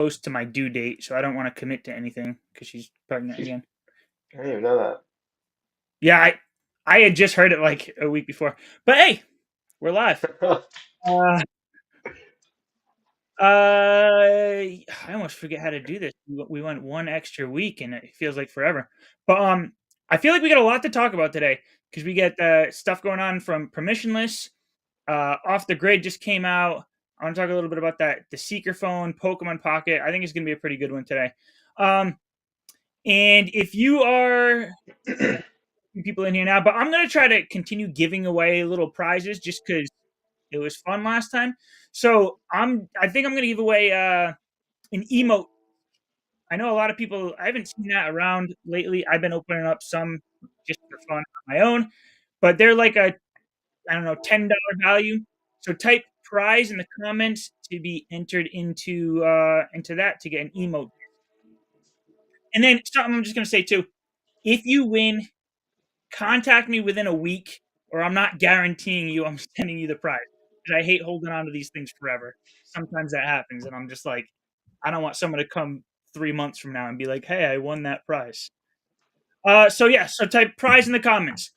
close to my due date, so I don't want to commit to anything because she's pregnant She's, again. I didn't even know Yeah, I had just heard it like a week before, but hey, we're live. that. Uh, I almost forget how to do this. We went one extra week, and it feels like forever. But I feel like we got a lot to talk about today because we get stuff going on from permissionless. Off the Grid just came out. I want to talk a little bit about that. The Seeker phone, Pokemon Pocket. I think it's going to be a pretty good one today. Um, and if you are people in here now, but I'm going to try to continue giving away little prizes just because it was fun last time. So I think I'm going to give away an emote. I know a lot of people. I haven't seen that around lately. I've been opening up some just for fun on my own, but they're like a I don't know $10 value. So type prize in the comments to be entered into that to get an emote. And then something I'm just going to say too: if you win, contact me within a week, or I'm not guaranteeing you I'm sending you the prize. Because I hate holding on to these things forever. Sometimes that happens, and I'm just like, I don't want someone to come 3 months from now and be like, "Hey, I won that prize." So yeah, so type prize in the comments.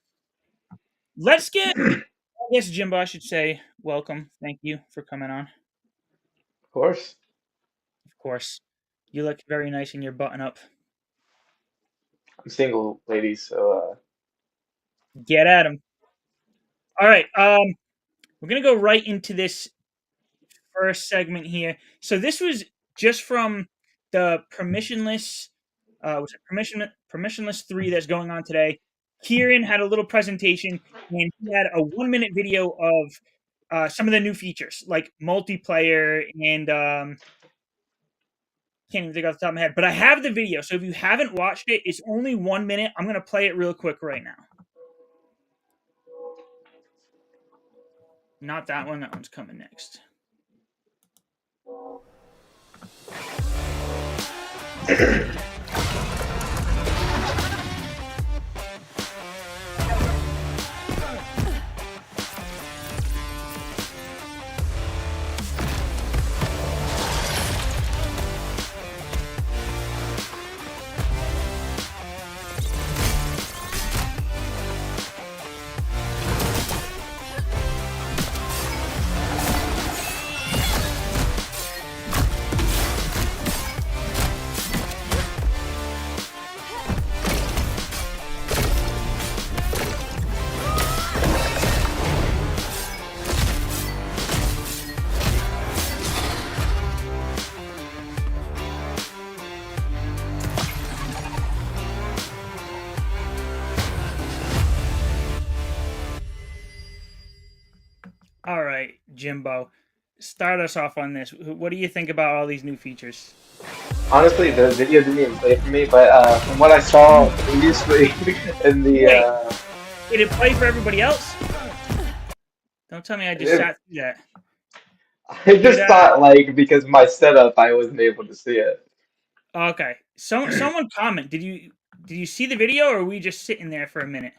Let's get. I guess Jimbo, I should say welcome. Thank you for coming on. Of course. Of course, you look very nice in your button up. I'm single, ladies, so Get at him. All right. We're gonna go right into this first segment here. So this was just from the permissionless, was it permissionless 3 that's going on today. Kieran had a little presentation, and he had a 1 minute video of some of the new features like multiplayer and can't even think off the top of my head. But I have the video, so if you haven't watched it, it's only 1 minute. I'm gonna play it real quick right now. Not that one. That one's coming next. All right, Jimbo, start us off on this. What do you think about all these new features? honestly, the video didn't even play for me. But from what I saw previously in the, Wait, did it play for everybody else? Don't tell me I just sat through that. I Did just thought like because of my setup, I wasn't able to see it. okay. Someone comment. Did you see the video, or were we just sitting there for a minute?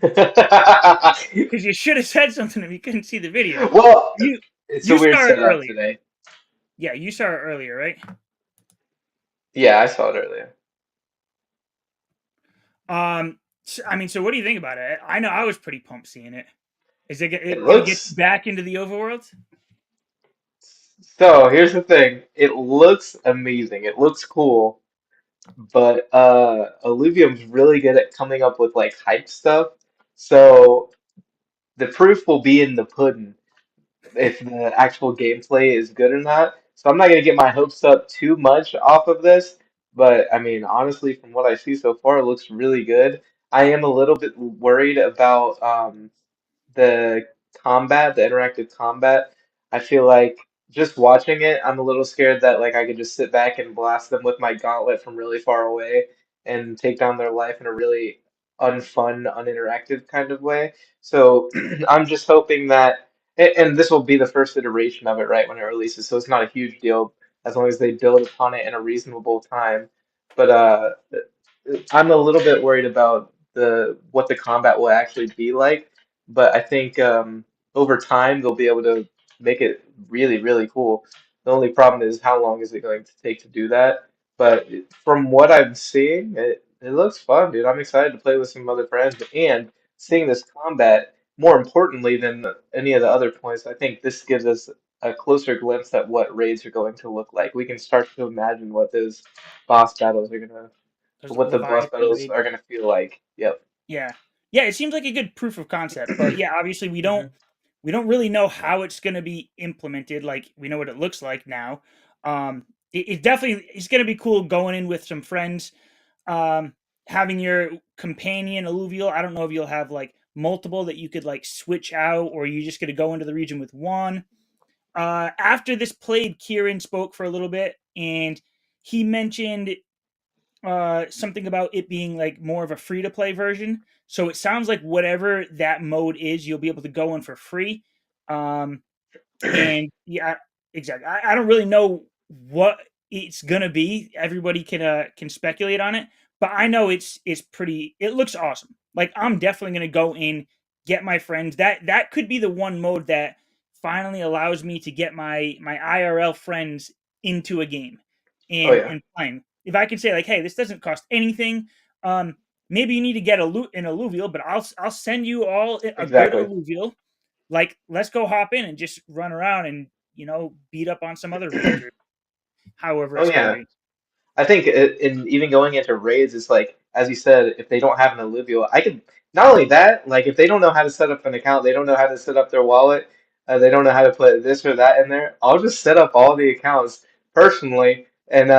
Because you should have said something if you couldn't see the video. Well, You it's a you weird saw it setup earlier. today. Yeah, you saw it earlier, right? Yeah, I saw it earlier. I mean, so what do you think about it? I know I was pretty pumped seeing it. Is It it gonna get you looks back into the overworld? so. Here's the thing. It looks amazing. It looks cool. But Illuvium's really good at coming up with like hype stuff. So the proof will be in the pudding if the actual gameplay is good or not. So I'm not gonna get my hopes up too much off of this, but I mean honestly, from what I see so far, it looks really good. I am a little bit worried about the combat, the interactive combat. I feel like just watching it, I'm a little scared that like I could just sit back and blast them with my gauntlet from really far away and take down their life in a really unfun, uninteractive kind of way. So I'm just hoping that, and this will be the first iteration of it, right, when it releases, so it's not a huge deal as long as they build upon it in a reasonable time. But I'm a little bit worried about the what the combat will actually be like, but I think over time they'll be able to make it really, really cool. The only problem is how long is it going to take to do that? But from what I'm seeing, it looks fun, dude. I'm excited to play with some other friends and seeing this combat. More importantly than any of the other points, I think this gives us a closer glimpse at what raids are going to look like. We can start to imagine what those boss battles are gonna, Those what the boss Leviathan battles raid. are gonna feel like. Yep. Yeah. Yeah, it seems like a good proof of concept, but yeah, obviously hmm we don't really know how it's going to be implemented. Like we know what it looks like now. It definitely it's going to be cool going in with some friends, um, having your companion alluvial. I don't know if you'll have like multiple that you could like switch out, or you just going to go into the region with one. After this played, Kieran spoke for a little bit, and he mentioned something about it being like more of a free to play version. So it sounds like whatever that mode is, you'll be able to go in for free. Um, and yeah, exactly. I don't really know what it's gonna be. Everybody can speculate on it, but I know it's pretty. It looks awesome. Like I'm definitely gonna go in, get my friends. That could be the one mode that finally allows me to get my IRL friends into a game Oh and yeah, playing. If I can say like, hey, this doesn't cost anything. Um, maybe you need to get an alluvial, but I'll send you all a good exactly. alluvial. Like, let's go hop in and just run around and beat up on some other rangers, however Oh it's going to yeah. be. I think in even going into raids is like, as you said, if they don't have an alluvial, I could not only that, like if they don't know how to set up an account, they don't know how to set up their wallet, they don't know how to put this or that in there. I'll just set up all the accounts personally and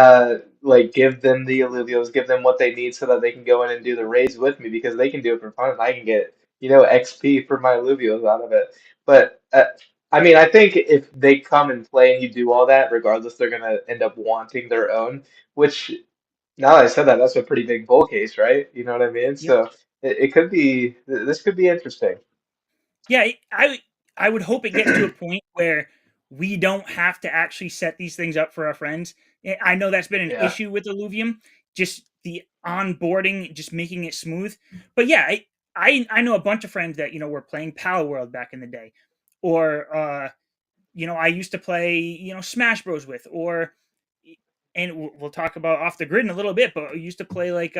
like give them the alluvials, give them what they need so that they can go in and do the raids with me because they can do it for fun and I can get XP for my alluvials out of it. But I mean, I think if they come and play and you do all that, regardless, they're gonna end up wanting their own. Which now that I said that, that's a pretty big bull case, right? You know what I mean? Yep. So it could be this could be interesting. Yeah, I would hope it gets to a point where we don't have to actually set these things up for our friends. I know that's been an Yeah. issue with Illuvium, just the onboarding, just making it smooth. But yeah, I know a bunch of friends that were playing Pal World back in the day, or I used to play Smash Bros with, or and we'll talk about off the grid in a little bit, but I used to play like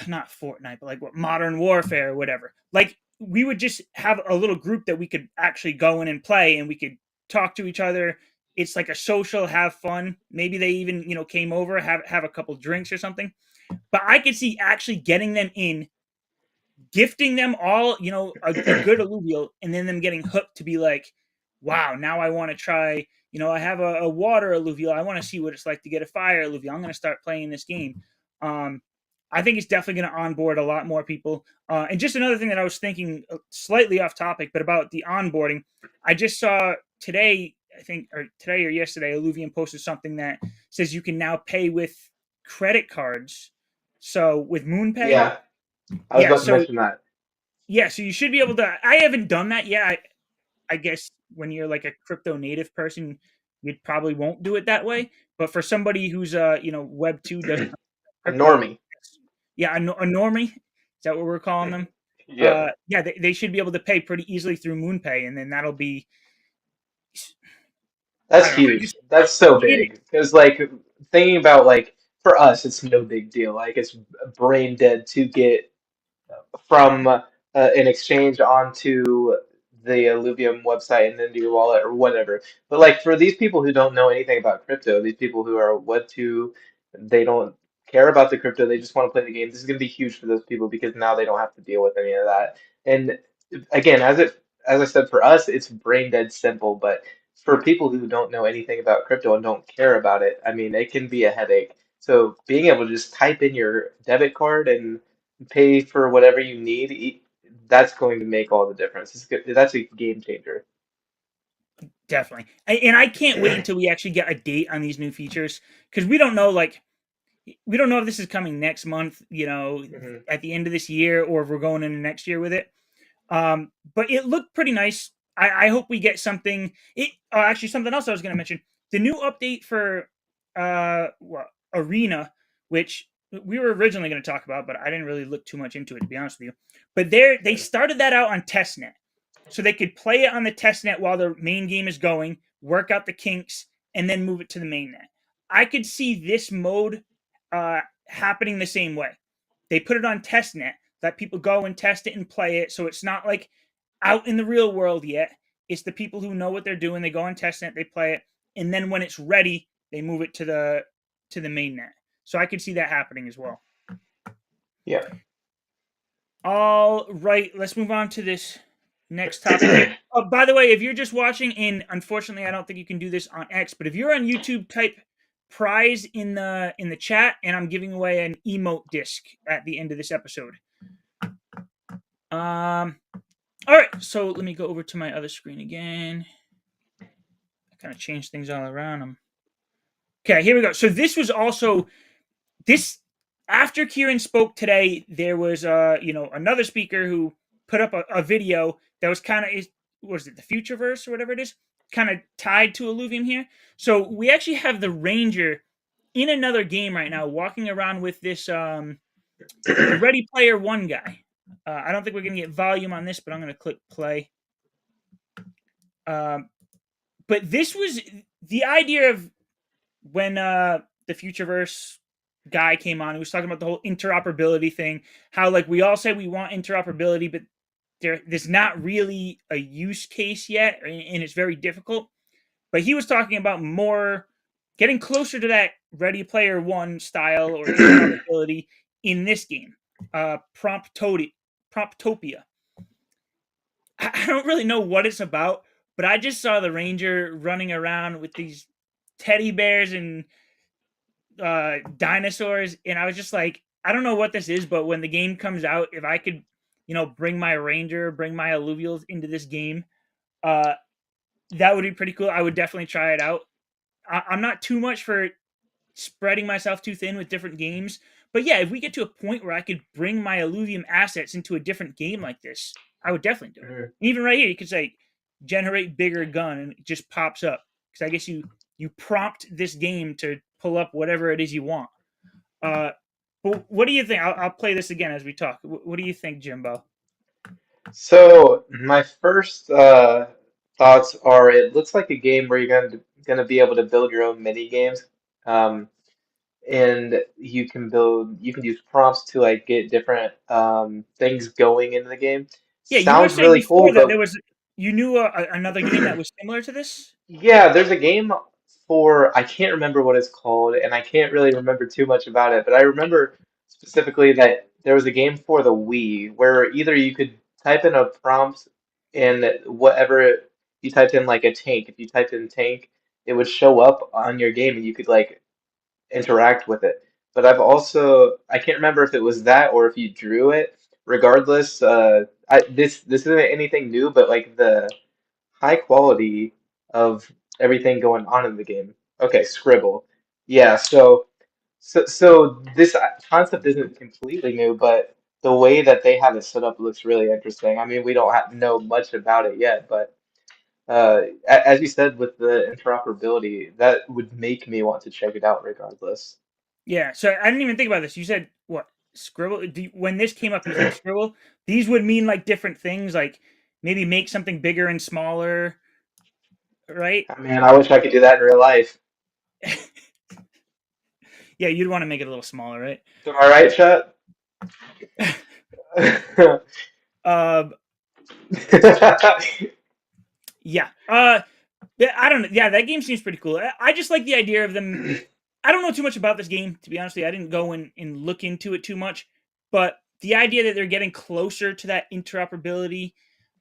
not Fortnite, but like what Modern Warfare or whatever. Like we would just have a little group that we could actually go in and play, and we could talk to each other. It's like a social, have fun. Maybe they even came over, have a couple drinks or something. But I could see actually getting them in, gifting them all, a good alluvial, and then them getting hooked to be like, wow, now I want to try. I have a water alluvial. I want to see what it's like to get a fire alluvial. I'm going to start playing this game. Um, I think it's definitely going to onboard a lot more people. And just another thing that I was thinking, slightly off topic, but about the onboarding, I just saw today, I think, or today or yesterday, Illuvium posted something that says you can now pay with credit cards. So with MoonPay, Yeah. I was yeah. about to So mention that. yeah, so you should be able to. I haven't done that yet. I guess when you're like a crypto native person, you probably won't do it that way. But for somebody who's Web 2 doesn't know A crypto, normie. yeah, a normie, is that what we're calling them? Yep. Yeah, they should be able to pay pretty easily through MoonPay, and then that'll be. I That's don't know. I huge. just That's so it, big. Because like thinking about like for us, it's no big deal. Like it's brain dead to get from an exchange onto the Illuvium website and into your wallet or whatever. But like for these people who don't know anything about crypto, these people who are Web 2, they don't care about the crypto, they just want to play the game. This is going to be huge for those people because now they don't have to deal with any of that. And again, as I said, for us, it's brain dead simple, but for people who don't know anything about crypto and don't care about it, I mean, it can be a headache. So being able to just type in your debit card and pay for whatever you need, that's going to make all the difference. It's good. That's a game changer. definitely, and I can't wait until we actually get a date on these new features because we don't know like we don't know if this is coming next month, hmm at the end of this year, or if we're going into next year with it. But it looked pretty nice. I hope we get something. Actually, something else I was going to mention: the new update for Arena, which we were originally going to talk about, but I didn't really look too much into it to be honest with you. But they started that out on testnet, so they could play it on the testnet while the main game is going. work out the kinks, and then move it to the mainnet. I could see this mode happening the same way. They put it on testnet, let people go and test it and play it, so it's not like out in the real world yet. It's the people who know what they're doing. They go on testnet, they play it, and then when it's ready, they move it to the mainnet. So I could see that happening as well. Yeah. All right, let's move on to this next topic here. Oh, by the way, if you're just watching, and unfortunately, I don't think you can do this on X, but if you're on YouTube, type prize in the chat, and I'm giving away an emote disc at the end of this episode. All right, so let me go over to my other screen again. I kind of changed things all around. Okay, here we go. So this was also this after Kieran spoke today. There was another speaker who put up a video that was kind of was it the Futureverse or whatever it is, kind of tied to Illuvium here. So we actually have the Ranger in another game right now, walking around with this the Ready Player One guy. I don't think we're gonna get volume on this, but I'm gonna click play. But this was the idea of when the Futureverse guy came on. He was talking about the whole interoperability thing. How like we all say we want interoperability, but there's not really a use case yet, and it's very difficult. But he was talking about more getting closer to that Ready Player One style or interoperability in this game, Promptopia. I don't really know what it's about, but I just saw the Ranger running around with these teddy bears and dinosaurs, and I was just like, I don't know what this is, but when the game comes out, if I could, bring my Ranger, bring my Alluvials into this game, uh, that would be pretty cool. I would definitely try it out. I'm not too much for spreading myself too thin with different games. But yeah, if we get to a point where I could bring my Illuvium assets into a different game like this, I would definitely do it. Even right here, you could say generate bigger gun, and it just pops up. Because I guess you prompt this game to pull up whatever it is you want. But what do you think? I'll play this again as we talk. What do you think, Jimbo? So my first thoughts are it looks like a game where you're gonna be able to build your own mini games. Um, and you can use prompts to like get different things going in the game. Yeah, you were Sounds saying really before cool, that but you knew another game that was similar to this. yeah, there's a game for I can't remember what it's called, and I can't really remember too much about it, but I remember specifically that there was a game for the Wii where either you could type in a prompt and whatever you typed in like a tank, if you typed in tank, it would show up on your game and you could like interact with it. But I can't remember if it was that or if you drew it. Regardless, this isn't anything new, but like the high quality of everything going on in the game. Okay, Scribble. Yeah, so this concept isn't completely new, but the way that they have it set up looks really interesting. I mean, we don't know much about it yet, but as you said with the interoperability, that would make me want to check it out regardless. Yeah, so I didn't even think about this. You said what scribble? When this came up, you said scribble. These would mean like different things, like maybe make something bigger and smaller, right? Man, I wish I could do that in real life. Yeah, you'd want to make it a little smaller, right? Am I right, chat? Um, yeah. Yeah, I don't know. Yeah, that game seems pretty cool. I just like the idea of them. I don't know too much about this game, to be honest with you. I didn't go and look into it too much, but the idea that they're getting closer to that interoperability,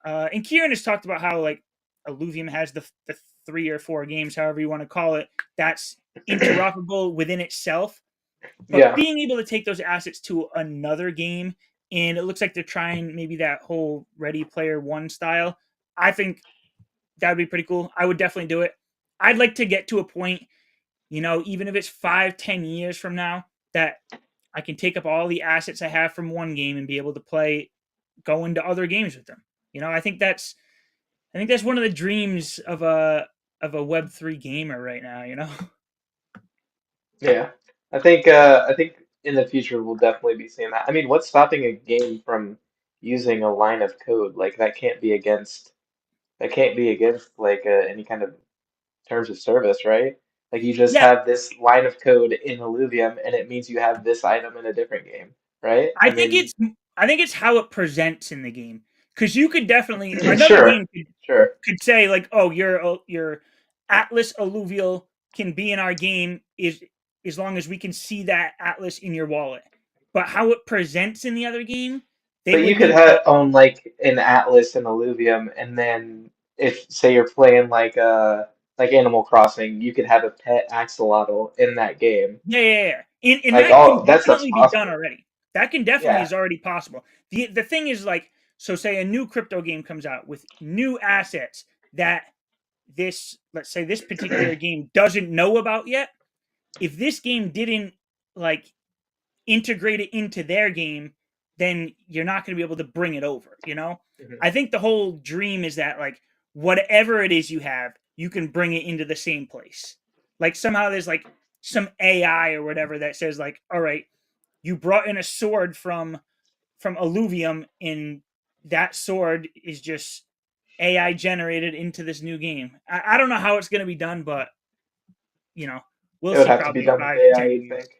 and Kieran has talked about how like Illuvium has the 3 or 4 games, however you want to call it, that's interoperable within itself. But Yeah, being able to take those assets to another game, and it looks like they're trying maybe that whole Ready Player One style. I think that would be pretty cool. I would definitely do it. I'd like to get to a point, even if it's 5, 10 years from now, that I can take up all the assets I have from one game and be able to go into other games with them. I think that's one of the dreams of a Web3 gamer right now. yeah. I think in the future we'll definitely be seeing that. I mean, what's stopping a game from using a line of code? Like that can't be against like any kind of terms of service, right? Like you just Yeah, have this line of code in Illuvium, and it means you have this item in a different game, right? I I think mean, it's I think it's how it presents in the game because you could definitely another sure, game sure. could say like, oh, your Atlas alluvial can be in our game is as long as we can see that Atlas in your wallet. But how it presents in the other game, they But you would could need to. have own like an Atlas and Illuvium, and then if say you're playing like Animal Crossing, you could have a pet axolotl in that game. Yeah, yeah, yeah. And Like that can all that stuff's definitely be done possible. already. That can definitely Yeah. is already possible. The thing is like, so say a new crypto game comes out with new assets that this, let's say this particular game doesn't know about yet. If this game didn't like integrate it into their game, then you're not going to be able to bring it over, you know? Mhm. I think the whole dream is that like whatever it is you have, you can bring it into the same place. Like somehow there's like some AI or whatever that says like, all right, you brought in a sword from Illuvium and that sword is just AI generated into this new game. I don't know how it's going to be done, but you know, we'll It would see have to be probably in done with five, AI, 10 you'd years. think.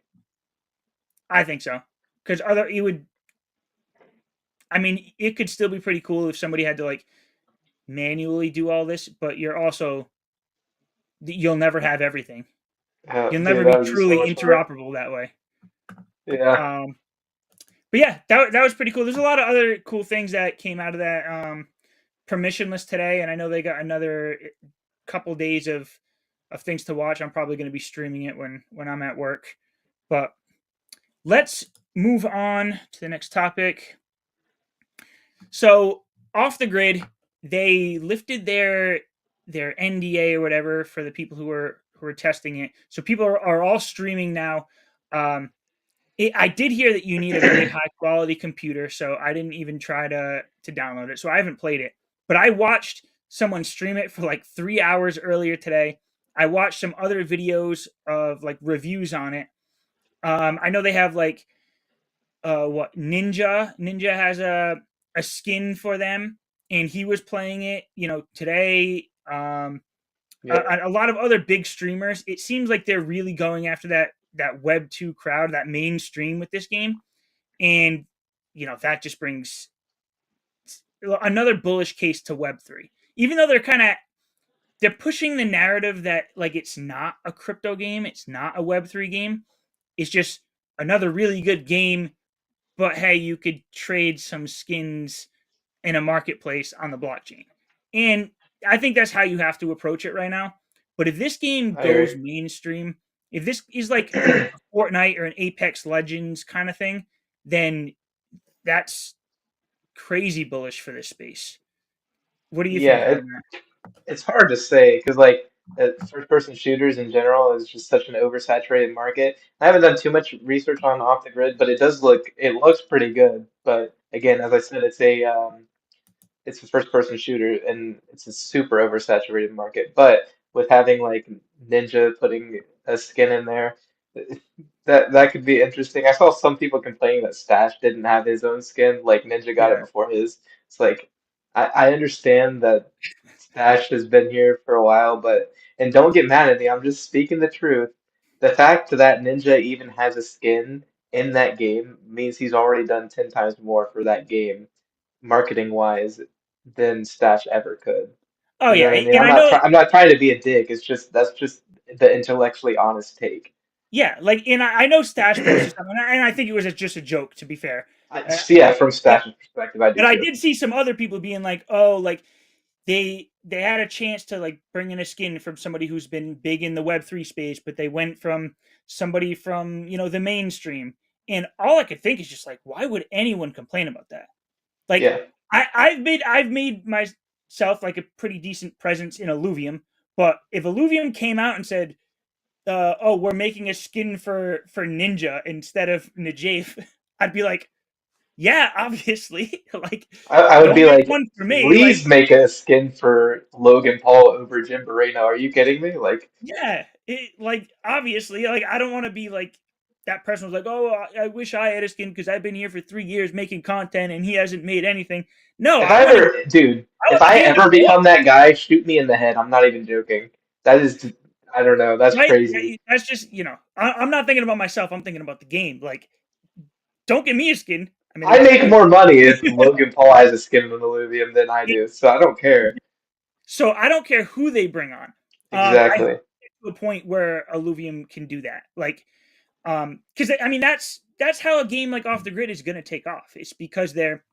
I think so. Because other you would I mean, it could still be pretty cool if somebody had to like manually do all this, but you're also you'll never have everything. You'll never Dude, that be would be so truly much work. interoperable that way. Yeah. But yeah, that was pretty cool. There's a lot of other cool things that came out of that permissionless today, and I know they got another couple days of things to watch. I'm probably going to be streaming it when I'm at work. But let's move on to the next topic. So off the grid, they lifted their NDA or whatever for the people who were testing it. So people are all streaming now. Um, I did hear that you need a very high quality computer, so I didn't even try to download it. So I haven't played it, but I watched someone stream it for like 3 hours earlier today. I watched some other videos of like reviews on it. I know they have like what Ninja has a skin for them, and he was playing it. You know today. Yeah. A lot of other big streamers. It seems like they're really going after that Web 2 crowd, that mainstream with this game. And that just brings another bullish case to Web 3. Even though they're pushing the narrative that like it's not a crypto game, it's not a Web 3 game. It's just another really good game, but hey, you could trade some skins in a marketplace on the blockchain. And I think that's how you have to approach it right now. But if this game I goes agree. mainstream, if this is like a Fortnite or an Apex Legends kind of thing, then that's crazy bullish for this space. What do you think Yeah, on that? it's hard to say because like first-person shooters in general is just such an oversaturated market. I haven't done too much research on off the grid, but it looks pretty good. But again, as I said, it's a first person shooter and it's a super oversaturated market. But with having like Ninja putting a skin in there, that could be interesting. I saw some people complaining that Stash didn't have his own skin, like Ninja got it Yeah, before his. It's like I understand that Stash has been here for a while, but and don't get mad at me, I'm just speaking the truth. The fact that Ninja even has a skin in that game means he's already done 10 times more for that game marketing wise than Stash ever could. oh You know yeah, what I mean? and I know, I'm not trying to be a dick. It's just that's just the intellectually honest take. yeah, like, and I know Stash posted something, and I think it was just a joke. To be fair, uh, Yeah, from but Stash's perspective, I do but I too. did see some other people being like, oh, like they had a chance to like bring in a skin from somebody who's been big in the Web 3 space, but they went from somebody from the mainstream. And all I could think is just like, why would anyone complain about that? Like, Yeah. I've made myself like a pretty decent presence in Illuvium, but if Illuvium came out and said, "Oh, we're making a skin for Ninja instead of Najaf," I'd be like, "Yeah, obviously. Like, I would don't be make like, one for me." Like, please make a skin for Logan Paul over Jim Moreno. Are you kidding me? Like, yeah, like obviously, like I don't want to be like that person was like, "Oh, I wish I had a skin because I've been here for 3 years making content and he hasn't made anything." No, if I ever, dude, I if want the I game to ever blow up. become that guy, shoot me in the head. I'm not even joking. That is, I don't know. That's Right? crazy. That's just, I'm not thinking about myself. I'm thinking about the game. Like, don't give me a skin. I mean, I they make could. more money if Logan Paul has a skin in an Illuvium than I do, so I don't care. So I don't care who they bring on. I hope Exactly. get to a point where Illuvium can do that. Like, because I mean that's how a game like Off the Grid is going to take off. It's because they're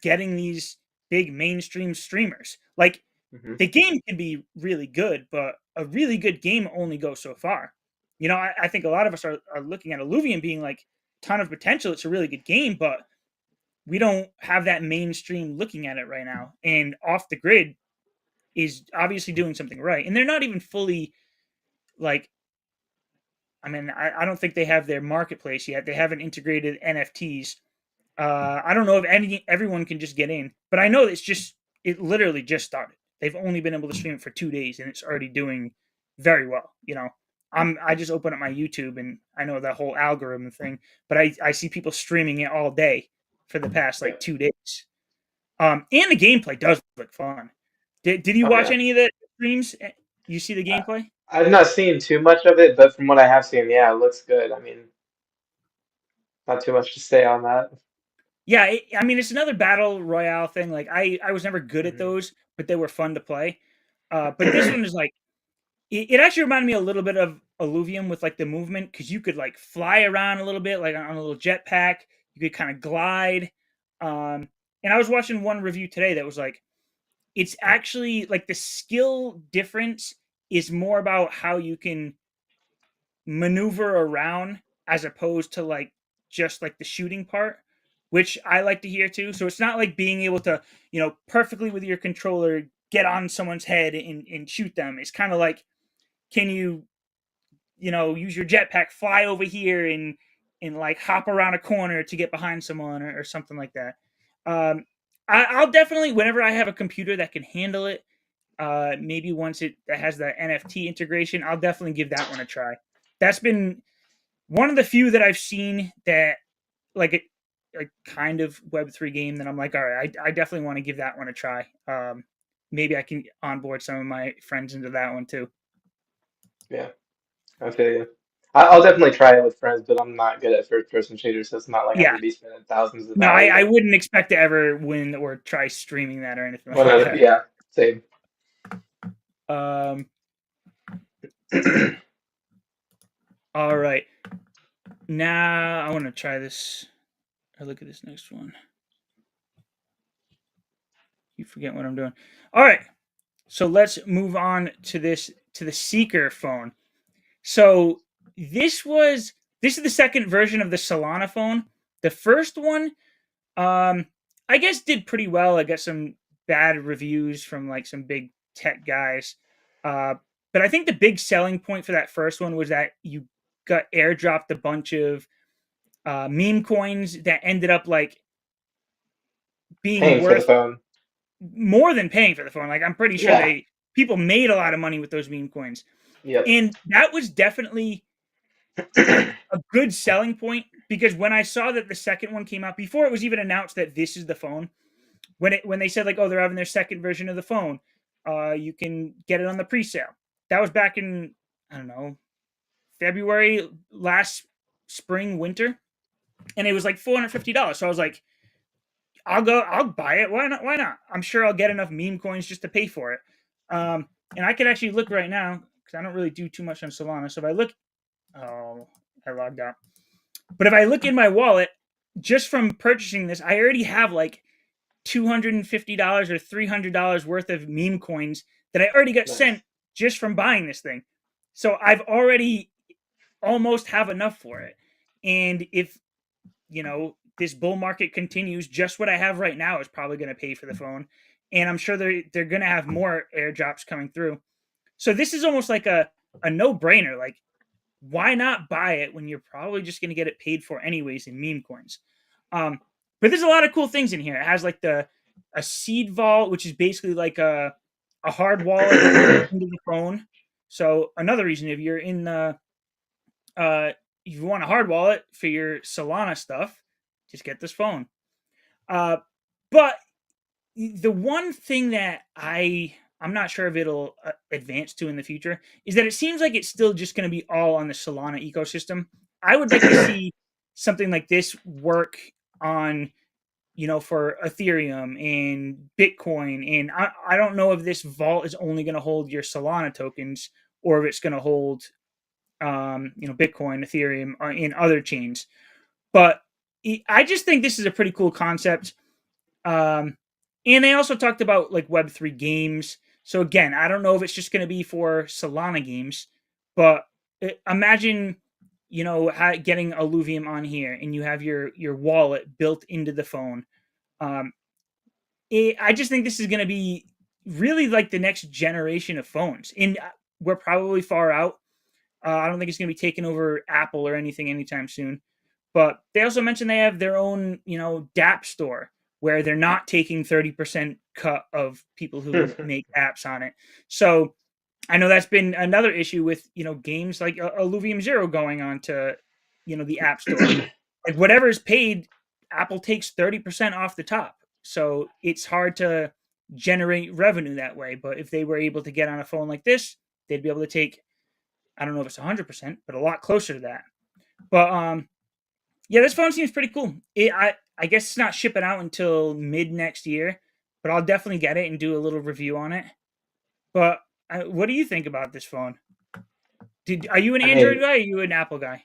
getting these big mainstream streamers. Like Hmm. the game can be really good, but a really good game only goes so far. I think a lot of us are looking at Illuvium being like ton of potential. It's a really good game, but we don't have that mainstream looking at it right now. And Off the Grid is obviously doing something right. And they're not even fully like, I mean, I don't think they have their marketplace yet. They haven't integrated NFTs. I don't know if everyone can just get in, but I know it literally just started. They've only been able to stream it for 2 days, and it's already doing very well. I just open up my YouTube, and I know that whole algorithm thing, but I see people streaming it all day for the past Yeah. like 2 days. And the gameplay does look fun. Did you Oh watch yeah. any of the streams? You see the I, gameplay? I've not seen too much of it, but from what I have seen, yeah, it looks good. I mean, not too much to say on that. Yeah, I mean, it's another battle royale thing. Like I was never good at Hmm. those, but they were fun to play. But this one is like it actually reminded me a little bit of Illuvium with like the movement because you could like fly around a little bit, like on a little jetpack. You could kind of glide. Um, and I was watching one review today that was like, it's actually like the skill difference is more about how you can maneuver around as opposed to like just like the shooting part, which I like to hear too. So it's not like being able to, perfectly with your controller get on someone's head and shoot them. It's kind of like, can you, use your jetpack, fly over here and like hop around a corner to get behind someone or something like that. I'll definitely, whenever I have a computer that can handle it, maybe once it that has the NFT integration, I'll definitely give that one a try. That's been one of the few that I've seen that like a kind of Web3 game that I'm like, all right, I definitely want to give that one a try. Maybe I can onboard some of my friends into that one too. Yeah, I feel you. I'll definitely try it with friends, but I'm not good at first-person shooters, so it's not like I'm Yeah, gonna be spending thousands of no, dollars I on it. wouldn't expect to ever win or try streaming that or anything like Whatever. that. Yeah, same. Um, all right, now I want to try this. Or look at this next one. You forget what I'm doing. All right, so let's move on to the Seeker phone. So this was this is the second version of the Solana phone. The first one, um, I guess did pretty well. I got some bad reviews from like some big tech guys. Uh, but I think the big selling point for that first one was that you got airdropped a bunch of meme coins that ended up like being Paying for the worth phone. more than paying for the phone. Like I'm pretty sure Yeah. they people made a lot of money with those meme coins. Yep. And that was definitely like a good selling point because when I saw that the second one came out before it was even announced that this is the phone, when they said like, oh, they're having their second version of the phone, you can get it on the pre-sale. That was back in, I don't know, February last spring winter, and it was like $450. So I was like, I'll buy it. Why not? Why not? I'm sure I'll get enough meme coins just to pay for it. And I could actually look right now because I don't really do too much on Solana. So if I look, oh, I logged out. But if I look in my wallet, just from purchasing this, I already have like $250 or $300 worth of meme coins that I already got Nice. sent just from buying this thing. So I've already almost have enough for it. And if, this bull market continues, just what I have right now is probably going to pay for the phone. And I'm sure they're going to have more airdrops coming through. So this is almost like a no-brainer. Like why not buy it when you're probably just going to get it paid for anyways in meme coins? Um, but there's a lot of cool things in here. It has like a seed vault, which is basically like a hard wallet built into the phone. So another reason if you're in the if you want a hard wallet for your Solana stuff, just get this phone. Uh, but the one thing that I I'm not sure if it'll advance to in the future, is that it seems like it's still just going to be all on the Solana ecosystem. I would like to see something like this work on, for Ethereum and Bitcoin. And I don't know if this vault is only going to hold your Solana tokens or if it's going to hold, Bitcoin, Ethereum, in other chains. But I just think this is a pretty cool concept. Um, and they also talked about like Web3 games. So again, I don't know if it's just going to be for Solana games, but imagine, getting Illuvium on here and you have your wallet built into the phone. Um, I just think this is going to be really like the next generation of phones, and we're probably far out. I don't think it's going to be taking over Apple or anything anytime soon. But they also mentioned they have their own, DApp store where they're not taking 30% cut of people who make apps on it. So I know that's been another issue with, games like Illuvium Zero going on to, the App Store. Like whatever is paid, Apple takes 30% off the top. So it's hard to generate revenue that way. But if they were able to get on a phone like this, they'd be able to take, I don't know if it's 100%, but a lot closer to that. But yeah, this phone seems pretty cool. I guess it's not shipping out until mid next year, but I'll definitely get it and do a little review on it. But what do you think about this phone? Are you an I Android mean, guy? Or are you an Apple guy?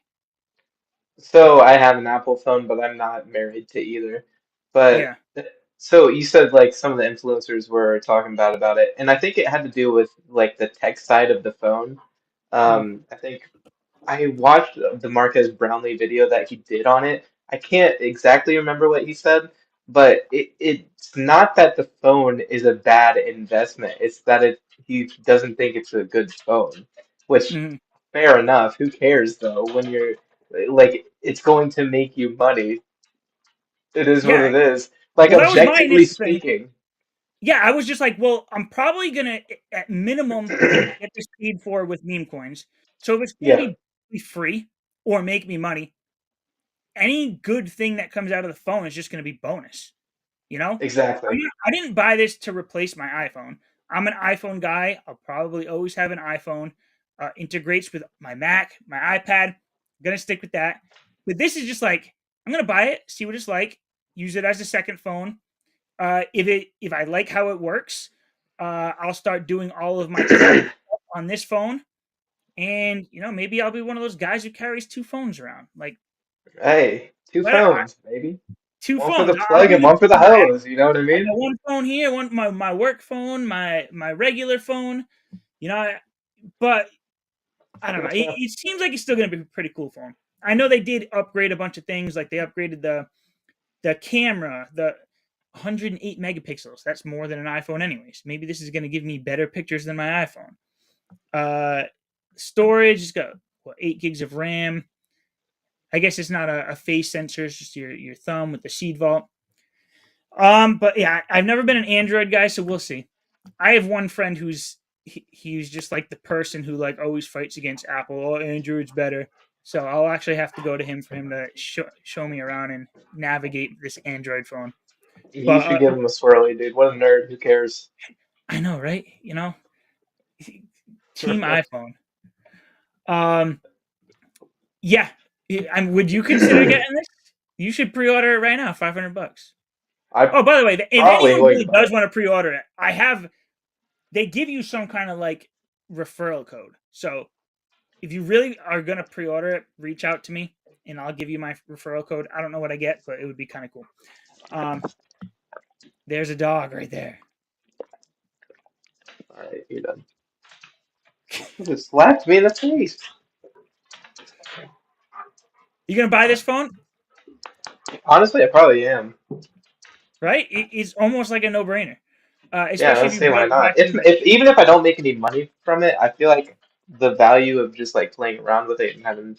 so I have an Apple phone, but I'm not married to either. But Yeah. so you said like some of the influencers were talking about it, and I think it had to do with like the tech side of the phone. Mm, I think I watched the Marquez Brownlee video that he did on it. I can't exactly remember what he said, but it's not that the phone is a bad investment. It's that he doesn't think it's a good phone, which mm, fair enough. Who cares though when you're like it's going to make you money. It is what yeah. it is. Like Well, that was my objectively initial thing. speaking. Yeah, I was just like, well, I'm probably gonna, at minimum, get this paid for with meme coins. So if it's gonna Yeah, be free or make me money, any good thing that comes out of the phone is just gonna be bonus. You know, exactly. I didn't buy this to replace my iPhone. I'm an iPhone guy. I'll probably always have an iPhone. Integrates with my Mac, my iPad. I'm gonna stick with that. But this is just like I'm gonna buy it, see what it's like, use it as a second phone. If I like how it works, I'll start doing all of my tech on this phone. And maybe I'll be one of those guys who carries two phones around. Like, Hey, two what? phones, baby. Two One for phones. the I'll plug be and one for the using hose, you know what I I got mean? one phone here, one my work phone, my regular phone. You know, but I don't know. It seems like it's still going to be a pretty cool phone. I know they did upgrade a bunch of things, like they upgraded the camera, the 108 megapixels. That's more than an iPhone, anyways. Maybe this is going to give me better pictures than my iPhone. Uh, Storage has got 8 gigs of RAM. I guess it's not a face sensor; it's just your thumb with the seed vault. But yeah, I've never been an Android guy, so we'll see. I have one friend he's just like the person who like always fights against Apple. Oh, Android's better. So I'll actually have to go to him for him to show me around and navigate this Android phone. You But should give him a swirly, dude. What a nerd. Who cares? I know, right? Team iPhone. Um, yeah. Would you consider getting this? You should pre-order it right now, $500. I Oh, by the way, if probably anyone wouldn't really buy does it. want to pre-order it, I have. They give you some kind of like referral code. So if you really are gonna pre-order it, reach out to me and I'll give you my referral code. I don't know what I get, but it would be kind of cool. Um, there's a dog right there. Alright, you're done. You just slapped me in the face. You gonna buy this phone? Honestly, I probably am. Right? It's almost like a no-brainer. Yeah, Especially if let's you see buy why it not. back If in if even if I don't make any money from it, I feel like the value of just like playing around with it and having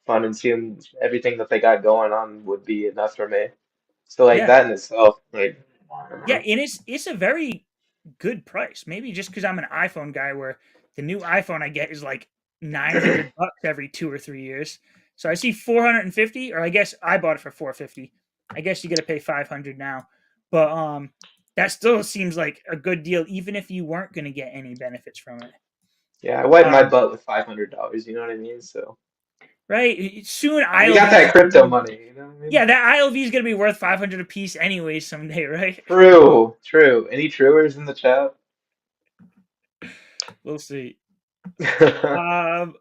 fun and seeing everything that they got going on would be enough for me. So like yeah. that in itself, like I don't Yeah, know. and it's a very good price. Maybe just because I'm an iPhone guy, where the new iPhone I get is like $900 every 2 or 3 years. So I see 450, or I guess I bought it for 450. I guess you got to pay 500 now, but that still seems like a good deal, even if you weren't going to get any benefits from it. Yeah, I wiped my Um, butt with $500. You know what I mean? So right? Soon we got ILVs that is going to crypto be, money. You know what I mean? yeah, that ILV is going to be worth 500 a piece anyway someday, right? True, true. Any truers in the chat? We'll see. Um,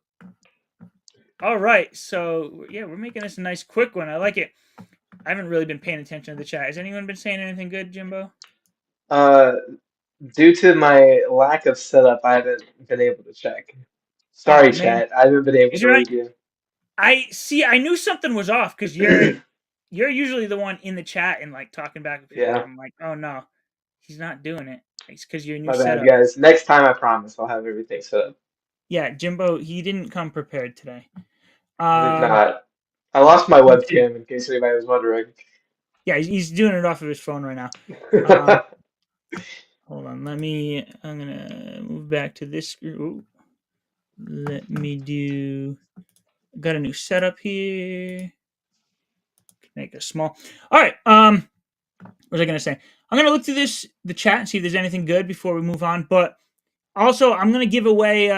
all right. So, yeah, we're making this a nice quick one. I like it. I haven't really been paying attention to the chat. Has anyone been saying anything good, Jimbo? uh, Due to my lack of setup, I haven't been able to check. Oh, Sorry, man. chat. I haven't been able Because to you're not, read you. I see. I knew something was off because you're usually the one in the chat and like talking back and forth. Yeah, I'm like, oh no, he's not doing it. It's because your new my bad, setup. guys. Next time, I promise I'll have everything set up. Yeah, Jimbo, he didn't come prepared today. I did Um, not. I lost my he did. webcam in case anybody was wondering. Yeah, he's doing it off of his phone right now. Um, hold on. I'm gonna move back to this screen. Ooh, let me do. Got a new setup here. Make it small. All right. What was I gonna say? I'm gonna look through the chat and see if there's anything good before we move on. But also, I'm gonna give away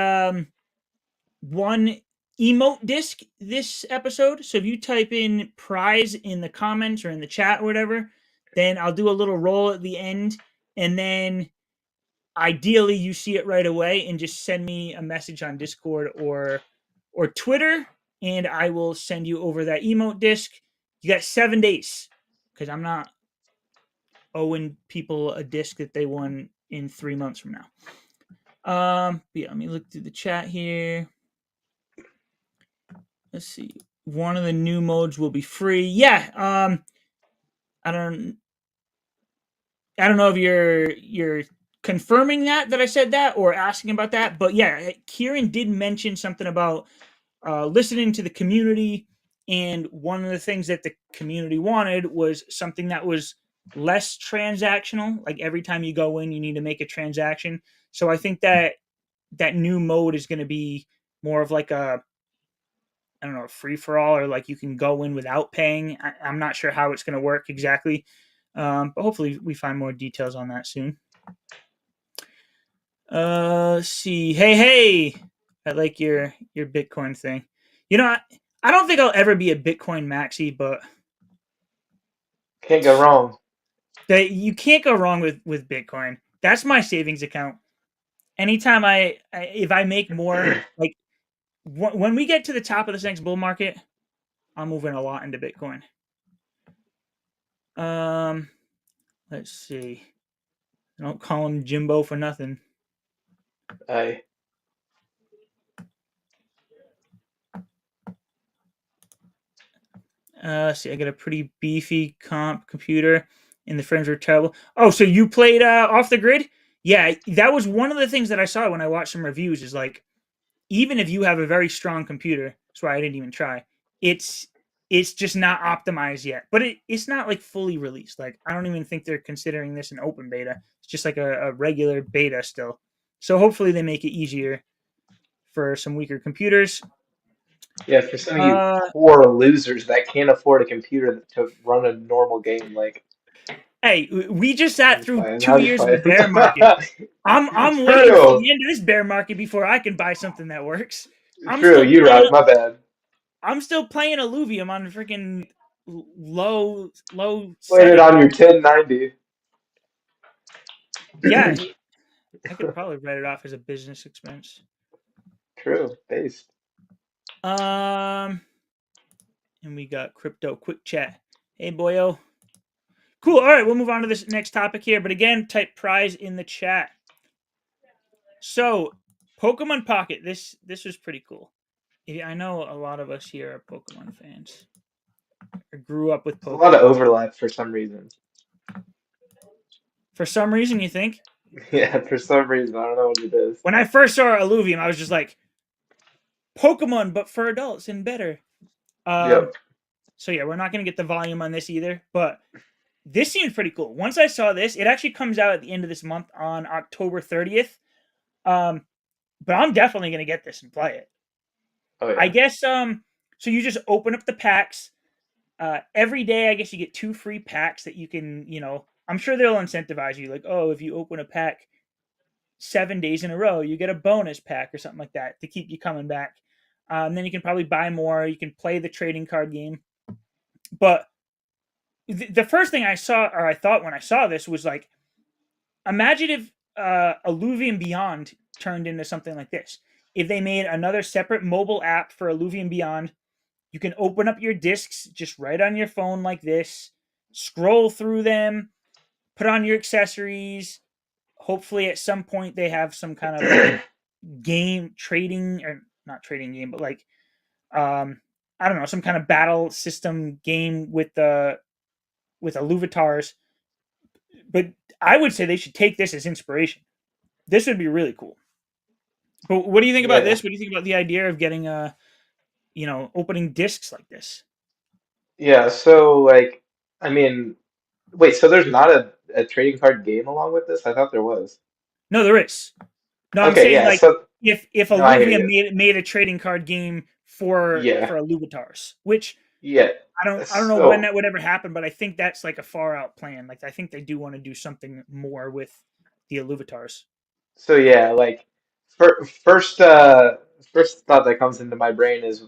one emote disc this episode. So if you type in prize in the comments or in the chat or whatever, then I'll do a little roll at the end, and then ideally you see it right away and just send me a message on Discord or Twitter, and I will send you over that emote disc. You got 7 days because I'm not owing people a disc that they won in 3 months from now. Yeah, let me look through the chat here. Let's see. One of the new modes will be free. Yeah. I don't. I don't know if you're confirming that I said that or asking about that, but yeah, Kieran did mention something about listening to the community, and one of the things that the community wanted was something that was less transactional. Like every time you go in, you need to make a transaction. So I think that new mode is going to be more of like a I don't know, a free for all, or like you can go in without paying. I'm not sure how it's going to work exactly, but hopefully we find more details on that soon. Let's see. Hey, I like your Bitcoin thing. You know, I don't think I'll ever be a Bitcoin maxi, but Can't go wrong. you can't go wrong with Bitcoin. That's my savings account. Anytime if I make more, like when we get to the top of this next bull market, I'm moving a lot into Bitcoin. Um, let's see. I don't call him Jimbo for nothing. I See, I got a pretty beefy comp computer, and the frames are terrible. Oh, so you played off the grid? Yeah, that was one of the things that I saw when I watched some reviews. Is like even if you have a very strong computer, that's why I didn't even try. It's it's just not optimized yet, but it's not like fully released. Like I don't even think they're considering this an open beta. It's just like a regular beta still. So hopefully they make it easier for some weaker computers. Yeah, for some of you Uh, poor losers that can't afford a computer to run a normal game, like hey, we just I'm sat just through playing. two I'm just years of a playing. bear market. I'm waiting for True, the end of this bear market before I can buy something that works. I'm true. still You're playing. right. My bad. I'm still playing Illuvium on freaking low Playing it settings. on your 1090. Yeah, I could probably write it off as a business expense. True, based. Um, and we got crypto quick chat. Hey boyo, cool. All right, we'll move on to this next topic here. But again, type prize in the chat. So, Pokemon Pocket. This was pretty cool. I know a lot of us here are Pokemon fans. I grew up with There's a lot of Pokemon. overlap for some reason. For some reason, you think? Yeah, for some reason. I don't know what it is. When I first saw Illuvium, I was just like, Pokemon, but for adults and better. Um, Yep. so yeah, we're not gonna get the volume on this either, but this seems pretty cool. Once I saw this, it actually comes out at the end of this month on October 30th. Um, but I'm definitely gonna get this and play it. Oh I yeah. guess so you just open up the packs. Every day I guess you get 2 free packs that you can, I'm sure they'll incentivize you, like, oh, if you open a pack 7 days in a row, you get a bonus pack or something like that to keep you coming back. Then you can probably buy more. You can play the trading card game. But the first thing I saw, or I thought when I saw this, was like, imagine if Illuvium Beyond turned into something like this. If they made another separate mobile app for Illuvium Beyond, you can open up your discs just right on your phone like this, scroll through them, put on your accessories. Hopefully, at some point, they have some kind of like game trading, or not trading game, but like I don't know, some kind of battle system game with Illuvatars. But I would say they should take this as inspiration. This would be really cool. But what do you think about Yeah. this? What do you think about the idea of getting opening discs like this? Yeah, so like I mean, wait, so there's not a trading card game along with this? I thought there was. No, there is. No, I'm Okay, saying yeah, like so if no, I hear Illuvium you. made a trading card game Yeah. for Illuvatars, which Yeah. I don't know when So that would ever happen, but I think that's like a far out plan. Like I think they do want to do something more with the Illuvatars. so yeah, like first thought that comes into my brain is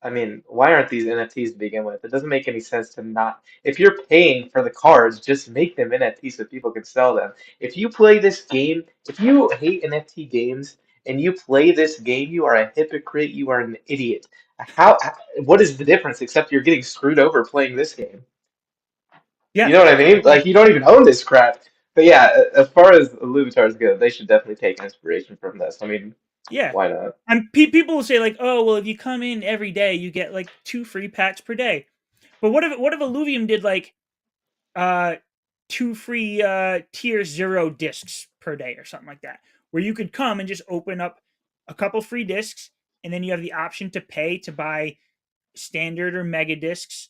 I mean, why aren't these NFTs to begin with? It doesn't make any sense to not. If you're paying for the cards, just make them NFTs so people can sell them. If you play this game, if you hate NFT games and you play this game, you are a hypocrite. You are an idiot. How, what is the difference except you're getting screwed over playing this game? You Yeah, know what I mean? Like, you don't even own this crap. But yeah, as far as Illumitars go, they should definitely take inspiration from this. I mean, yeah. why not? And people will say like, oh well, if you come in every day, you get like 2 free packs per day. But what if Illuvium did like uh 2 free tier 0 discs per day or something like that, where you could come and just open up a couple free discs, and then you have the option to pay to buy standard or mega discs.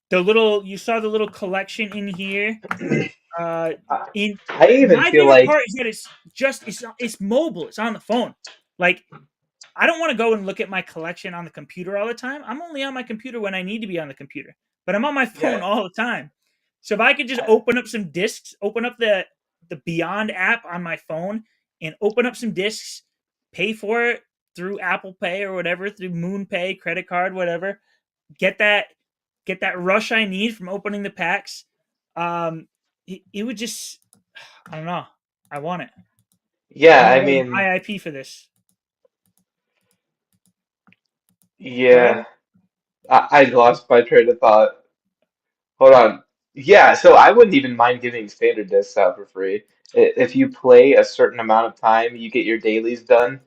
The little you saw the little collection in here. Uh, I, in I even My feel favorite like part is that it's mobile. It's on the phone. Like I don't want to go and look at my collection on the computer all the time. I'm only on my computer when I need to be on the computer, but I'm on my phone yeah. all the time. So if I could just open up some discs, open up the Beyond app on my phone, and open up some discs, pay for it through Apple Pay or whatever, through Moon Pay, credit card, whatever. Get that get that rush I need from opening the packs. It would just I don't know. I want it. Yeah, I'm gonna I go mean, buy IP for this. Go yeah, ahead. I lost my train of thought. Hold on. Yeah, so I wouldn't even mind giving standard discs out for free. If you play a certain amount of time, you get your dailies done.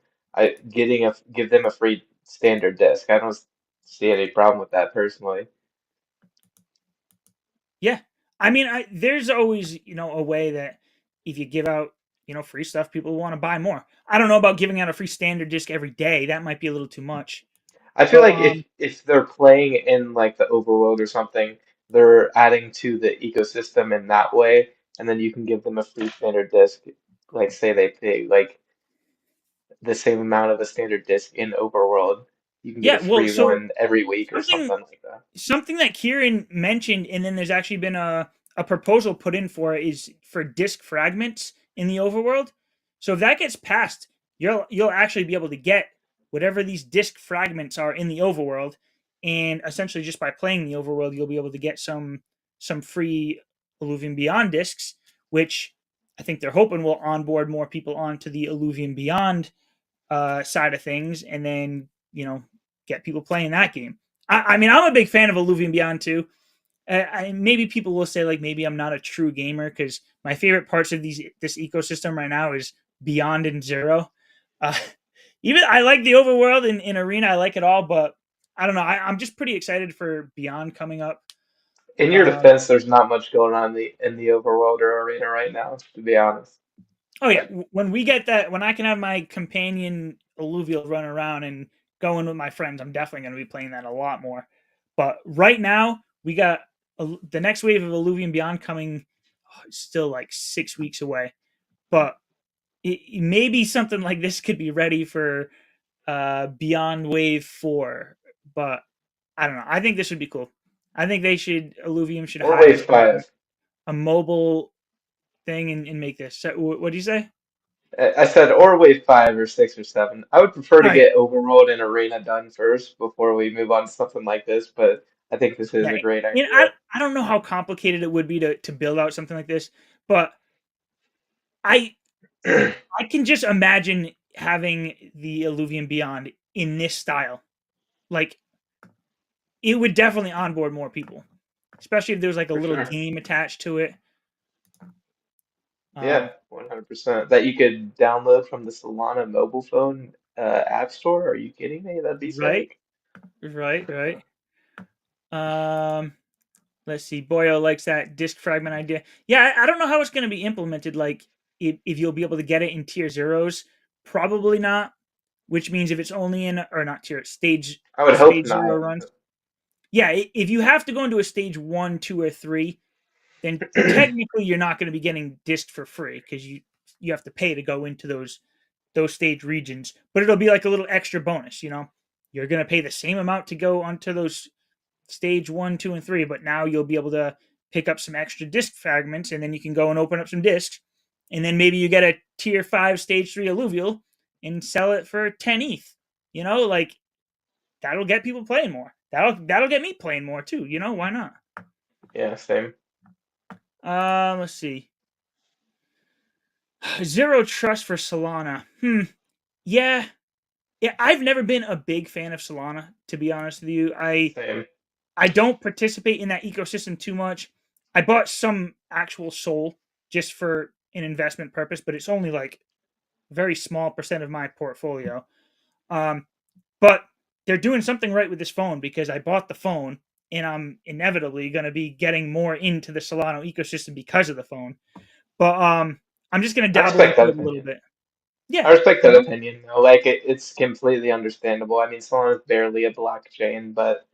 Give them a free standard disc. I don't see any problem with that personally. Yeah. I mean, there's always, a way that if you give out, free stuff, people want to buy more. I don't know about giving out a free standard disc every day. That might be a little too much. I feel But like if they're playing in like the overworld or something, they're adding to the ecosystem in that way, and then you can give them a free standard disc. Like say they pay like the same amount of a standard disc in overworld, you can get a yeah, well, free so one every week or something something like that. something that Kieran mentioned, and then there's actually been a proposal put in for it, is for disc fragments in the overworld. So if that gets passed, you'll actually be able to get whatever these disc fragments are in the overworld, and essentially just by playing the overworld, you'll be able to get some free Illuvium Beyond discs, which I think they're hoping will onboard more people onto the Illuvium Beyond side of things, and then get people playing that game. I mean, I'm a big fan of Illuvium Beyond too. Maybe people will say like maybe I'm not a true gamer because my favorite parts of this ecosystem right now is Beyond and Zero. Uh, Even I like the overworld in Arena. I like it all, but I don't know. I'm just pretty excited for Beyond coming up. In your Um, defense, there's not much going on in the overworld or arena right now, to be honest. Oh yeah, Like, when we get that, when I can have my companion alluvial run around and go in with my friends, I'm definitely going to be playing that a lot more. But right now, we got the next wave of Illuvium Beyond coming. It's still like 6 weeks away, but maybe something like this could be ready for Beyond Wave 4. But I don't know. I think this would be cool. I think they should Illuvium should or hire wave some five. a mobile thing and make this. So, what do you say? I said or wave 5 or 6 or 7. I would prefer All to right. get overworld and arena done first before we move on to something like this, but I think this is Yeah. a great And idea. I don't know how complicated it would be to build out something like this, but I I can just imagine having the Illuvium Beyond in this style. Like it would definitely onboard more people, especially if there was like a For little sure. game attached to it. Yeah, Um, 100%. That you could download from the Solana mobile phone app store. Are you kidding me? That'd be right, sick. right. Um, let's see. Boyo likes that disk fragment idea. Yeah, I don't know how it's going to be implemented. Like, if you'll be able to get it in tier zeros, probably not. Which means if it's only in or not tier I would hope stage zero not. runs, yeah. If you have to go into a stage 1, 2, or 3, then technically you're not going to be getting disk for free because you have to pay to go into those stage regions. But it'll be like a little extra bonus. You're going to pay the same amount to go onto those stage 1, 2, and 3, but now you'll be able to pick up some extra disc fragments, and then you can go and open up some discs, and then maybe you get a tier 5 stage 3 alluvial and sell it for 10 ETH. Like that'll get people playing more. That'll get me playing more too. Why not? Yeah, same. Let's see. Zero trust for Solana. Yeah, yeah. I've never been a big fan of Solana, to be honest with you. Same. I don't participate in that ecosystem too much. I bought some actual Sol just for an investment purpose, but it's only like a very small percent of my portfolio. Um, but they're doing something right with this phone because I bought the phone and I'm inevitably going to be getting more into the Solano ecosystem because of the phone. But I'm just going to I dabble respect that into it a little opinion. bit. Yeah, I respect you that know. opinion though. Like it's completely understandable. I mean, Solana's barely a blockchain, but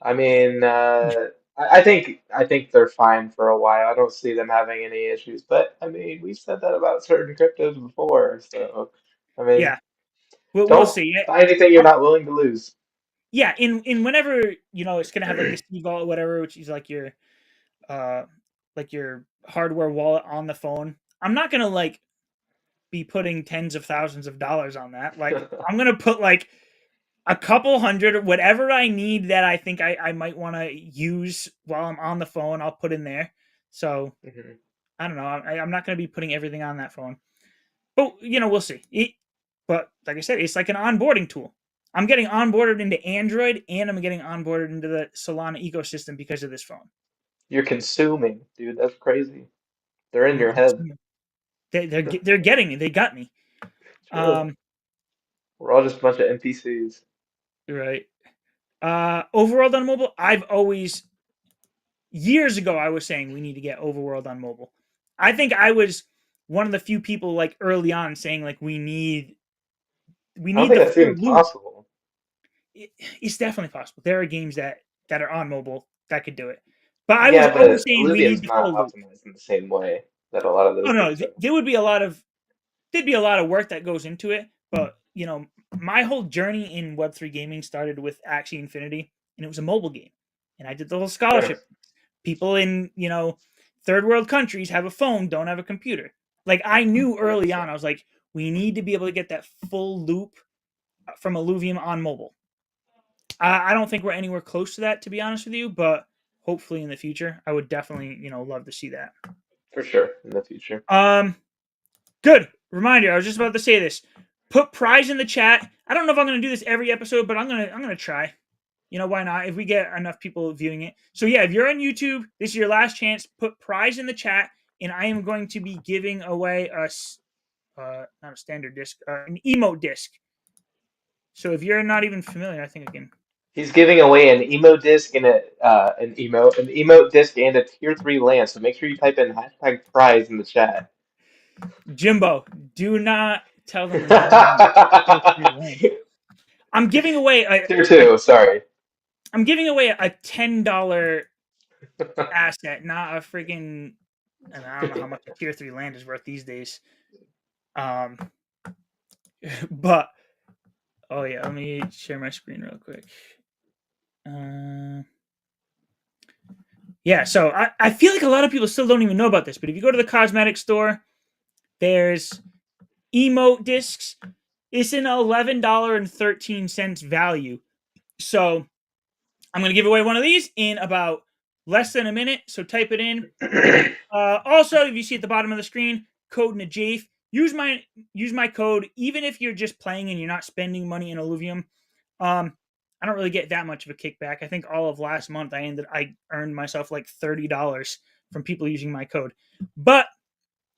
I mean, I think they're fine for a while. I don't see them having any issues. But I mean, we've said that about certain cryptos before. So I mean, Yeah, we'll don't see. buy anything you're not willing to lose. Yeah, in whenever it's gonna have like the C vault or whatever, which is uh like your hardware wallet on the phone. I'm not gonna like be putting tens of thousands of dollars on that. Like I'm gonna put like a couple hundred or whatever I need that I think I might want to use while I'm on the phone. I'll put in there. So Mhm. I don't know. I'm not gonna be putting everything on that phone, but we'll see. But like I said, it's like an onboarding tool. I'm getting onboarded into Android and I'm getting onboarded into the Solana ecosystem because of this phone. You're consuming, dude. That's crazy. They're in I'm your head. consuming. They're getting me. They got me. True. Um, We're all just a bunch of NPCs. right. Overworld on mobile. I've always years ago I was saying we need to get Overworld on mobile. I think I was one of the few people like early on saying like we I don't need think the that's full even loop. possible. It's definitely possible. There are games that are on mobile that could do it. But I was Yeah, always but saying we need Illuvium's the not full loop. optimized in the same way that a lot of Oh those no, games are. there would be a lot of there'd be a lot of work that goes into it. But my whole journey in Web3 gaming started with Axie Infinity, and it was a mobile game, and I did the whole Yeah, scholarship. People in third world countries have a phone, don't have a computer. Like I knew early on, 100%. I was like, we need to be able to get that full loop from Illuvium on mobile. I don't think we're anywhere close to that, to be honest with you, but hopefully in the future, I would definitely, love to see that. For sure, in the future. Um, Good reminder. I was just about to say this. Put prize in the chat. I don't know if I'm going to do this every episode, but I'm gonna try. Why not? If we get enough people viewing it. So yeah, if you're on YouTube, this is your last chance. Put prize in the chat, and I am going to be giving away not a standard disc, an emote disc. So if you're not even familiar, I think I can. He's giving away an emo disc and an emote disc and a tier 3 land. So make sure you type in hashtag prize in the chat. Jimbo, do not tell them I'm giving them tier 3 land. I'm giving away Tier a 2, sorry. I'm giving away a $10 asset, not a freaking. And I don't know how much a tier 3 land is worth these days. Um, but oh yeah, let me share my screen real quick. Uh, Yeah, so I feel like a lot of people still don't even know about this, but if you go to the cosmetic store, there's emote discs. It's an $11.13 value. So I'm going to give away one of these in about less than a minute. So type it in. Also, if you see at the bottom of the screen, code Najaf. Use my code, even if you're just playing and you're not spending money in Illuvium. I don't really get that much of a kickback. I think all of last month I earned myself like $30 from people using my code. But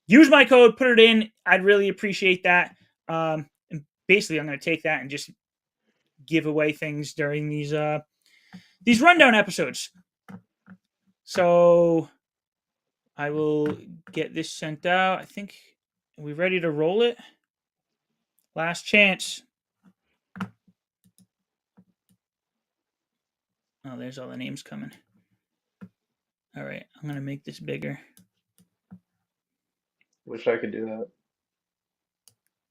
use my code, put it in. I'd really appreciate that. And basically, I'm going to take that and just give away things during these rundown episodes. So I will get this sent out. I think are we ready to roll it? Last chance. Oh, there's all the names coming. All right, I'm gonna make this bigger. Wish I could do that.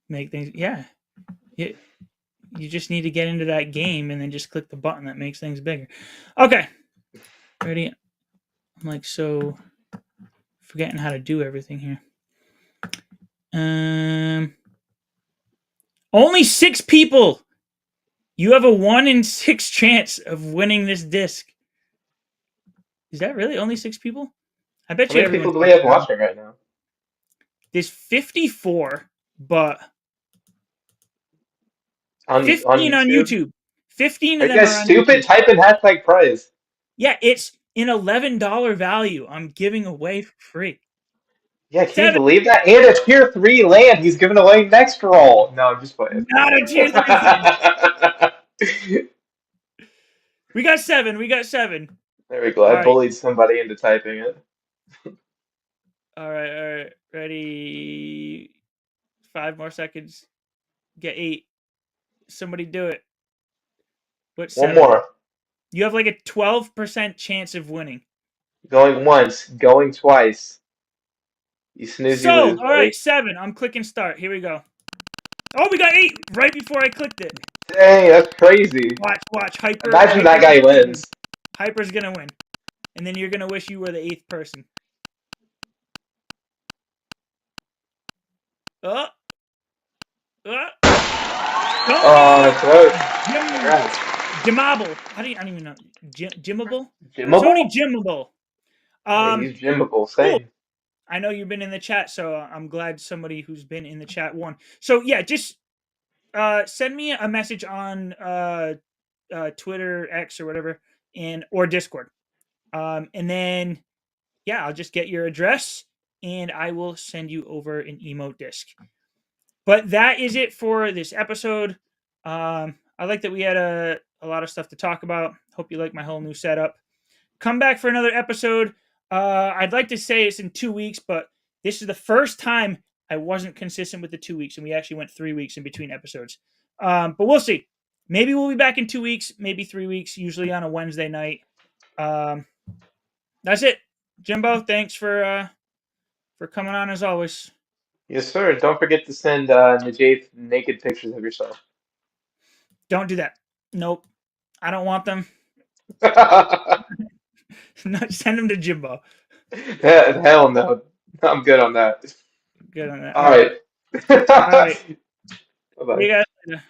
Make things, yeah. You, you just need to get into that game and then just click the button that makes things bigger. Okay, ready? I'm like so forgetting how to do everything here. Only 6 people. You have a 1 in 6 chance of winning this disc. Is that really only 6 people? I bet How you many everyone's people do we have around. watching right now? There's 54, but On 15 on YouTube? YouTube. 15 Are of you them guys are on stupid? YouTube. Type in hashtag prize. Yeah, it's an $11 value I'm giving away for free. Yeah, can you 7, believe that? And a tier 3 land he's giving away next roll. No, I'm just playing. not a tier 3 land. We got 7. We got 7. There we go. All I right. bullied somebody into typing it. All right. All right. Ready? 5 more seconds. Get 8. Somebody do it. What's One 7? more. You have like a 12% chance of winning. Going once, going twice. You snooze, you Sold. lose, All right. buddy. 7. I'm clicking start. Here we go. Oh, we got 8 right before I clicked it. Dang, that's crazy. Watch. Imagine that Hyper's guy gonna win. wins. Hyper's gonna win. And then you're gonna wish you were the 8th person. Oh, Oh, Sony that's close. Jim Congrats. Jimable. I don't even know. Jimmable? Sony Gymmable? Jimmable. Yeah, he's gymmable. Cool. Same. I know you've been in the chat, so I'm glad somebody who's been in the chat won. So yeah, just send me a message on Twitter, X, or whatever, or Discord. And then yeah, I'll just get your address and I will send you over an emote disc. But that is it for this episode. I like that we had a lot of stuff to talk about. Hope you like my whole new setup. Come back for another episode. I'd like to say it's in 2 weeks, but this is the first time I wasn't consistent with the 2 weeks, and we actually went 3 weeks in between episodes. But we'll see. Maybe we'll be back in 2 weeks, maybe 3 weeks, usually on a Wednesday night. That's it. Jimbo, thanks for coming on as always. Yes, sir. Don't forget to send Najaf naked pictures of yourself. Don't do that. Nope. I don't want them. Send them to Jimbo. Hell no. I'm good on that. Good on that. All All right. right. All right. See Bye-bye. you guys later.